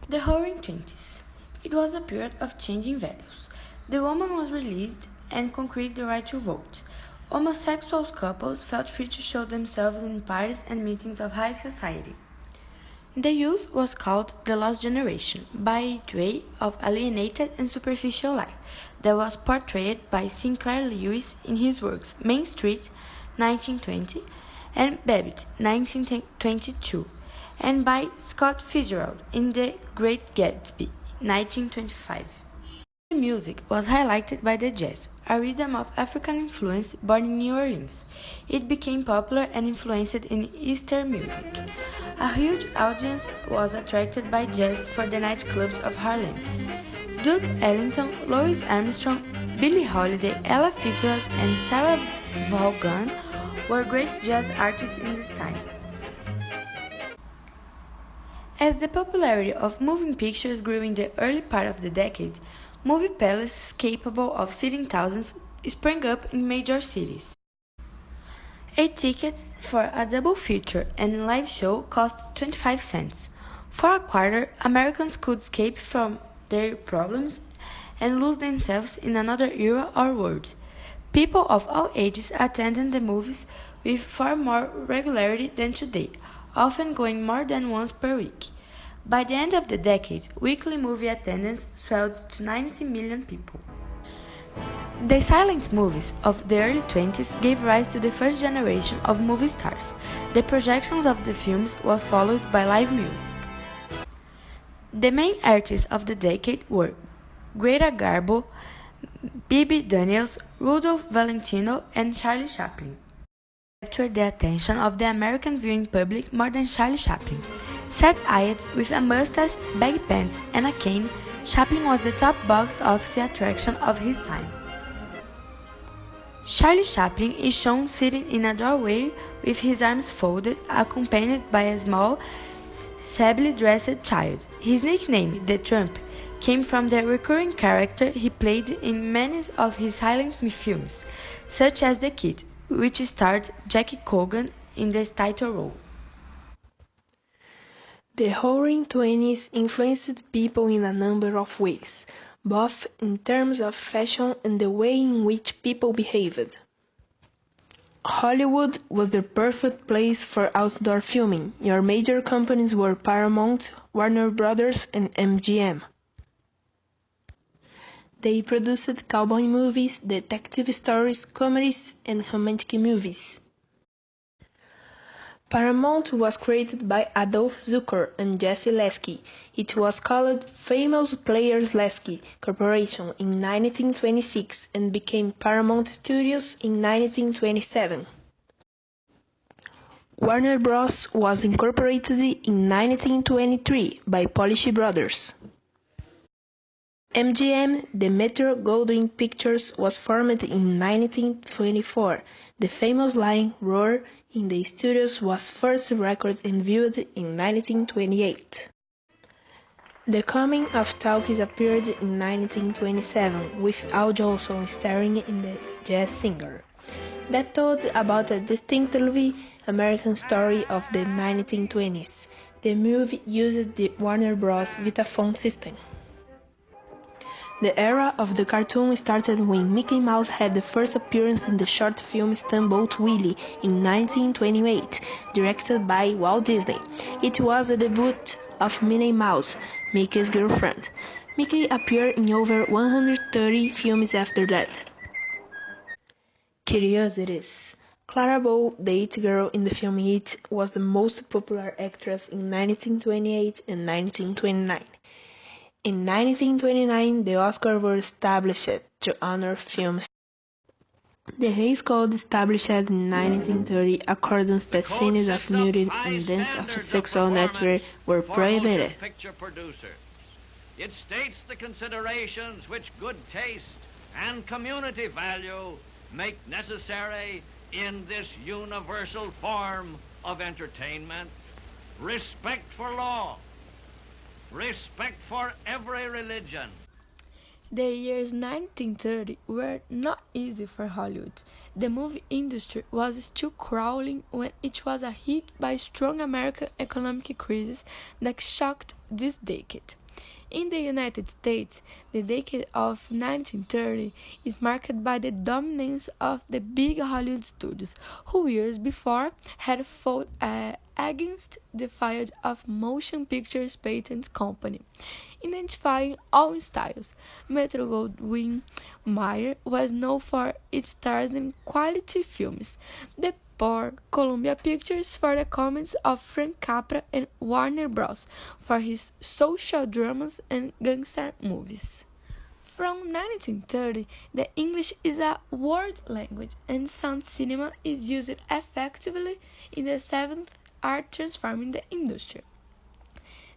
The Roaring Twenties. It was a period of changing values. The woman was released and conquered the right to vote. Homosexual couples felt free to show themselves in parties and meetings of high society. The youth was called the Lost Generation by its way of alienated and superficial life that was portrayed by Sinclair Lewis in his works Main Street, 1920, and Babbitt, 1922, and by Scott Fitzgerald in The Great Gatsby, 1925. The music was highlighted by the jazz, a rhythm of African influence born in New Orleans. It became popular and influenced in Eastern music. A huge audience was attracted by jazz for the nightclubs of Harlem. Duke Ellington, Louis Armstrong, Billie Holiday, Ella Fitzgerald, and Sarah Vaughan were great jazz artists in this time. As the popularity of moving pictures grew in the early part of the decade, movie palaces capable of seating thousands sprang up in major cities. A ticket for a double feature and live show cost 25 cents. For a quarter, Americans could escape from their problems and lose themselves in another era or world. People of all ages attended the movies with far more regularity than today, often going more than once per week. By the end of the decade, weekly movie attendance swelled to 90 million people. The silent movies of the early 20s gave rise to the first generation of movie stars. The projections of the films was followed by live music. The main artists of the decade were Greta Garbo, Bebe Daniels, Rudolph Valentino, and Charlie Chaplin. Captured the attention of the American viewing public more than Charlie Chaplin. Sad-eyed, with a mustache, baggy pants, and a cane, Chaplin was the top box office attraction of his time. Charlie Chaplin is shown sitting in a doorway with his arms folded, accompanied by a small, shabbily dressed child. His nickname, the Trump, came from the recurring character he played in many of his silent films, such as The Kid, which starred Jackie Coogan in the title role. The Roaring Twenties influenced people in a number of ways, both in terms of fashion and the way in which people behaved. Hollywood was the perfect place for outdoor filming. Your major companies were Paramount, Warner Brothers, and MGM. They produced cowboy movies, detective stories, comedies, and romantic movies. Paramount was created by Adolph Zukor and Jesse Lasky. It was called Famous Players Lasky Corporation in 1926 and became Paramount Studios in 1927. Warner Bros. Was incorporated in 1923 by Polish Brothers. MGM, the Metro-Goldwyn Pictures, was formed in 1924. The famous line "Roar" in the studios was first recorded and viewed in 1928. The Coming of Talkies appeared in 1927, with Al Jolson starring in The Jazz Singer. That told about a distinctively American story of the 1920s. The movie used the Warner Bros. Vitaphone system. The era of the cartoon started when Mickey Mouse had the first appearance in the short film Steamboat Willie in 1928, directed by Walt Disney. It was the debut of Minnie Mouse, Mickey's girlfriend. Mickey appeared in over 130 films after that. Curiosities. Clara Bow, the It Girl in the film It, was the most popular actress in 1928 and 1929. In 1929, the Oscars were established to honor films. The Hays Code established in 1930 accordance that scenes of nudity and dance of sexual nature were prohibited. It states the considerations which good taste and community value make necessary in this universal form of entertainment. Respect for law. Respect for every religion. The years 1930 were not easy for Hollywood. The movie industry was still crawling when it was hit by a strong American economic crisis that shocked this decade. In the United States, the decade of 1930 is marked by the dominance of the big Hollywood studios, who years before had fought against the field of Motion Pictures Patent Company, identifying all styles. Metro-Goldwyn-Mayer was known for its stars in quality films. The for Columbia Pictures for the comedies of Frank Capra, and Warner Bros. For his social dramas and gangster movies. From 1930, the English is a world language, and sound cinema is used effectively in the seventh art transforming the industry.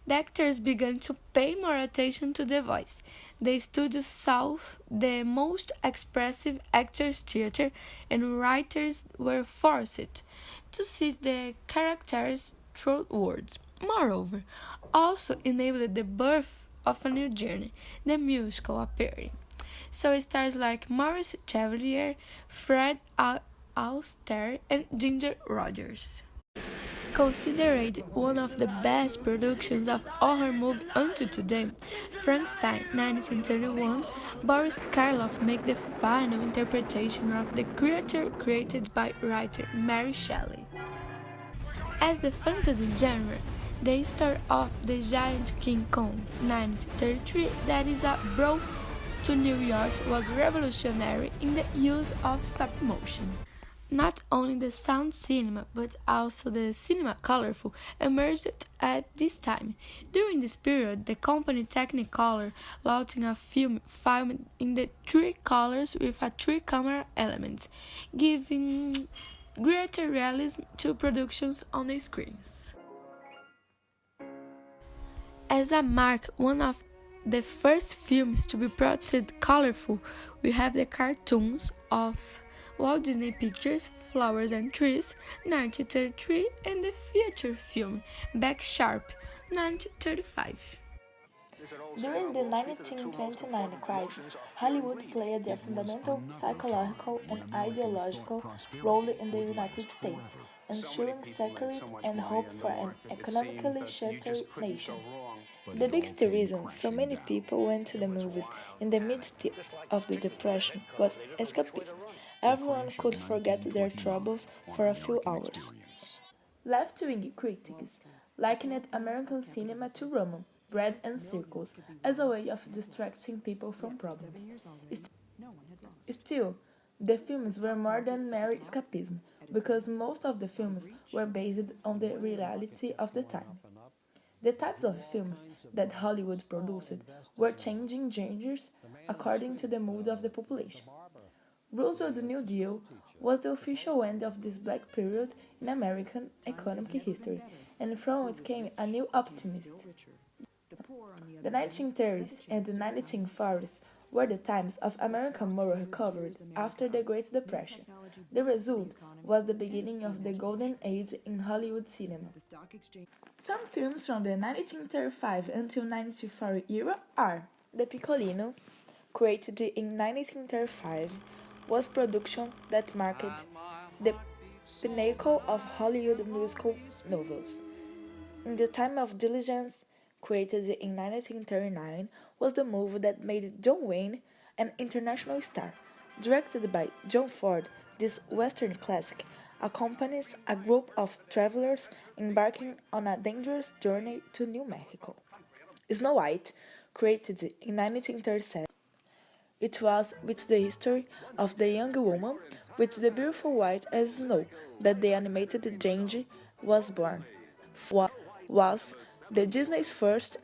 The actors began to pay more attention to the voice. The studios saw the most expressive actors theater, and writers were forced to see the characters through words. Moreover, also enabled the birth of a new genre, the musical appearing. So stars like Maurice Chevalier, Fred Astaire, and Ginger Rogers. Considered one of the best productions of horror movie until today, Frankenstein 1931, Boris Karloff made the final interpretation of the creature created by writer Mary Shelley. As the fantasy genre, the story of the giant King Kong 1933 that is a broth to New York was revolutionary in the use of stop motion. Not only the sound cinema, but also the cinema colorful emerged at this time. During this period, the company Technicolor launched a film filmed in the three colors with a three-camera element, giving greater realism to productions on the screens. As a mark, one of the first films to be portrayed colorful, we have the cartoons of Walt Disney Pictures, Flowers and Trees, 1933, and the feature film Back Sharp, 1935. During the 1929 crisis, Hollywood played a fundamental psychological and ideological role in the United States, ensuring security and hope for an economically shattered nation. The biggest reason so many people went to the movies in the midst of the Depression was escapism. Everyone could forget their troubles for a few hours. Left-wing critics likened American cinema to Roman, bread and circles, as a way of distracting people from problems. Still, the films were more than mere escapism, because most of the films were based on the reality of the time. The types of films that Hollywood produced were changing genres according to the mood of the population. Roosevelt's New Deal was the official end of this black period in American economic history, and from it came a new optimism. The 1930s and the 1940s were the times of American moral recovery after the Great Depression. The result was the beginning of the golden age in Hollywood cinema. Some films from the 1935 until 1940 era are The Piccolino, created in 1935, was production that marked the pinnacle of Hollywood musical novels. In the Time of Diligence, created in 1939, was the movie that made John Wayne an international star. Directed by John Ford, this Western classic accompanies a group of travelers embarking on a dangerous journey to New Mexico. Snow White, created in 1937, it was with the history of the young woman with the beautiful white as snow that the animated Genji was born. Was the Disney's first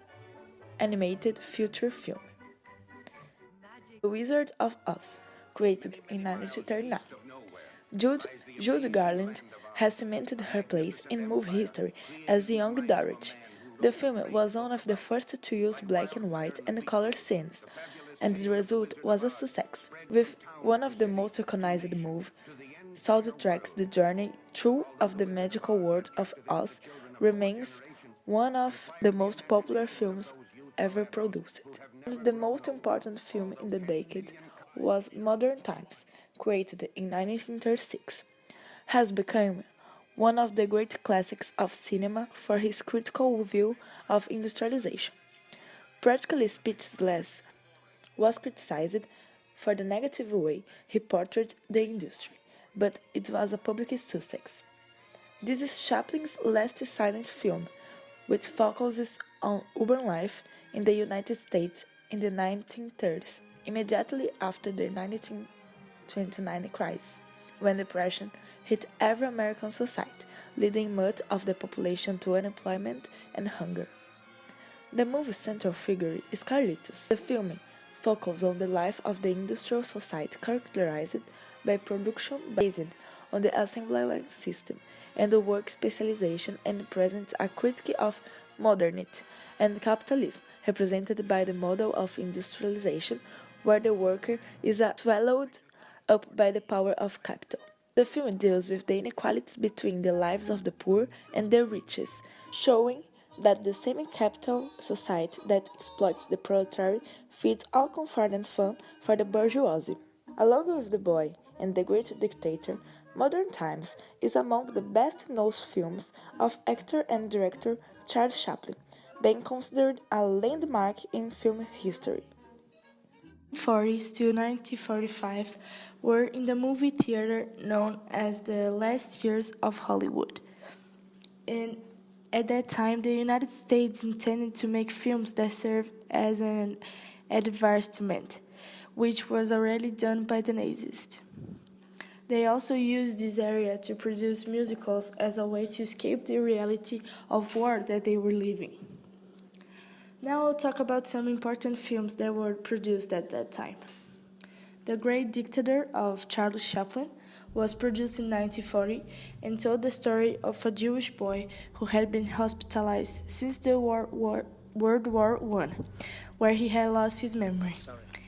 animated feature film. The Wizard of Oz, created in 1939. Judy Garland has cemented her place in movie history as young Dorothy. The film was one of the first to use black and white and color scenes, and the result was a success. With one of the most recognized movies, soundtracks, The Journey Through of the Magical World of Oz remains one of the most popular films ever produced. And the most important film in the decade was Modern Times, created in 1936, has become one of the great classics of cinema for his critical view of industrialization. Practically Speechless was criticized for the negative way he portrayed the industry, but it was a public success. This is Chaplin's last silent film, which focuses on urban life in the United States in the 1930s, immediately after the 1929 crisis, when depression hit every American society, leading much of the population to unemployment and hunger. The movie's central figure is Carlitos. The film focuses on the life of the industrial society characterized by production based on the assembly line system and the work specialization, and presents a critique of modernity and capitalism, represented by the model of industrialization where the worker is swallowed up by the power of capital. The film deals with the inequalities between the lives of the poor and the richest, showing that the same capital society that exploits the proletariat feeds all comfort and fun for the bourgeoisie. Along with The Boy and The Great Dictator, Modern Times is among the best-known films of actor and director Charles Chaplin, being considered a landmark in film history. 1940s to 1945 were in the movie theater known as the last years of Hollywood. And at that time, the United States intended to make films that serve as an advertisement, which was already done by the Nazis. They also used this area to produce musicals as a way to escape the reality of war that they were living. Now I'll talk about some important films that were produced at that time. The Great Dictator of Charles Chaplin was produced in 1940 and told the story of a Jewish boy who had been hospitalized since the World War I, where he had lost his memory.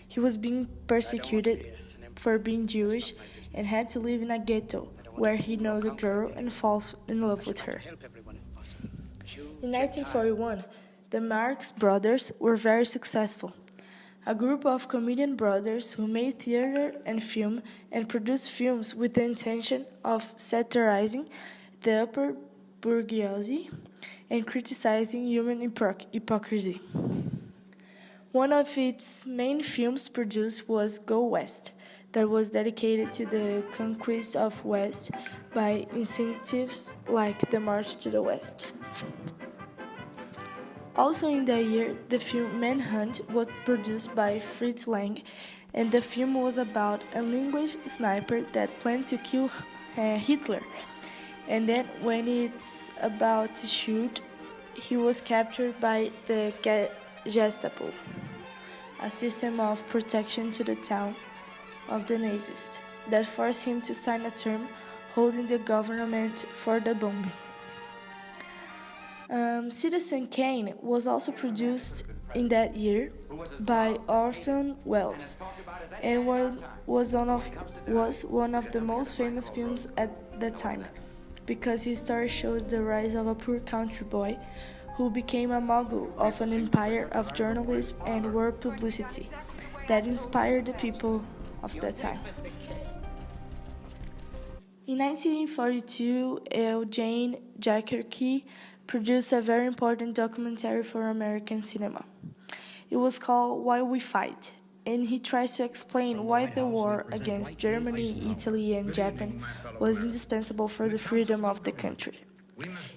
He was being persecuted for being Jewish and had to live in a ghetto where he knows a girl and falls in love with her. In 1941, the Marx Brothers were very successful. A group of comedian brothers who made theater and film and produced films with the intention of satirizing the upper bourgeoisie and criticizing human hypocrisy. One of its main films produced was Go West, that was dedicated to the conquest of West by incentives like the March to the West. Also in that year, the film Manhunt was produced by Fritz Lang, and the film was about an English sniper that planned to kill Hitler. And then when it's about to shoot, he was captured by the Gestapo, a system of protection to the town of the Nazis that forced him to sign a term holding the government for the bombing. Citizen Kane was also produced in that year by Orson Welles and was one of the most famous films at the time because his story showed the rise of a poor country boy who became a mogul of an empire of journalism and word publicity that inspired the people of that time. In 1942, Eugene Jacques produced a very important documentary for American cinema. It was called Why We Fight, and he tries to explain why the war against Germany, Italy, and Japan was indispensable for the freedom of the country.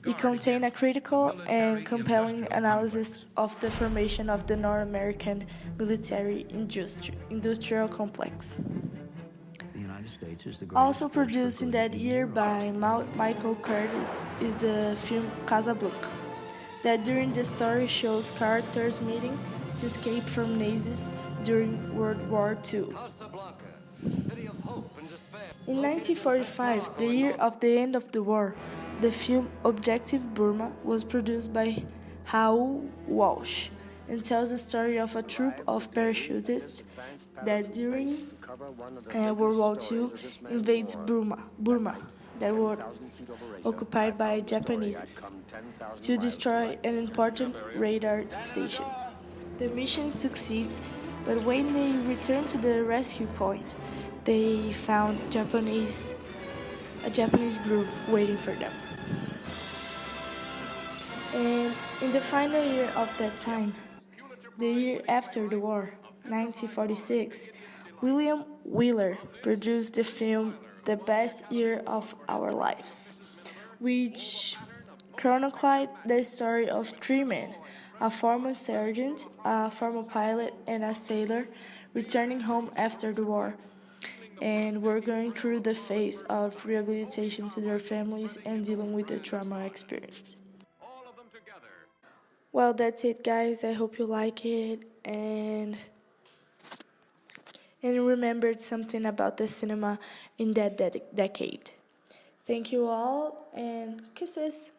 It contained a critical and compelling analysis of the formation of the North American military industrial complex. Also produced in that year by Michael Curtiz is the film Casablanca, that during the story shows characters meeting to escape from Nazis during World War II. In 1945, the year of the end of the war, the film Objective Burma was produced by Raoul Walsh and tells the story of a troop of parachutists that during World War II invades Burma, that was occupied by Japanese, to destroy an important radar station. The mission succeeds, but when they return to the rescue point, they found Japanese a Japanese group waiting for them. And in the final year of that time, the year after the war, 1946, William Wheeler produced the film The Best Year of Our Lives, which chronicled the story of three men, a former sergeant, a former pilot, and a sailor, returning home after the war, and were going through the phase of rehabilitation to their families and dealing with the trauma experienced. Well, that's it, guys. I hope you like it and remembered something about the cinema in that decade. Thank you all, and kisses.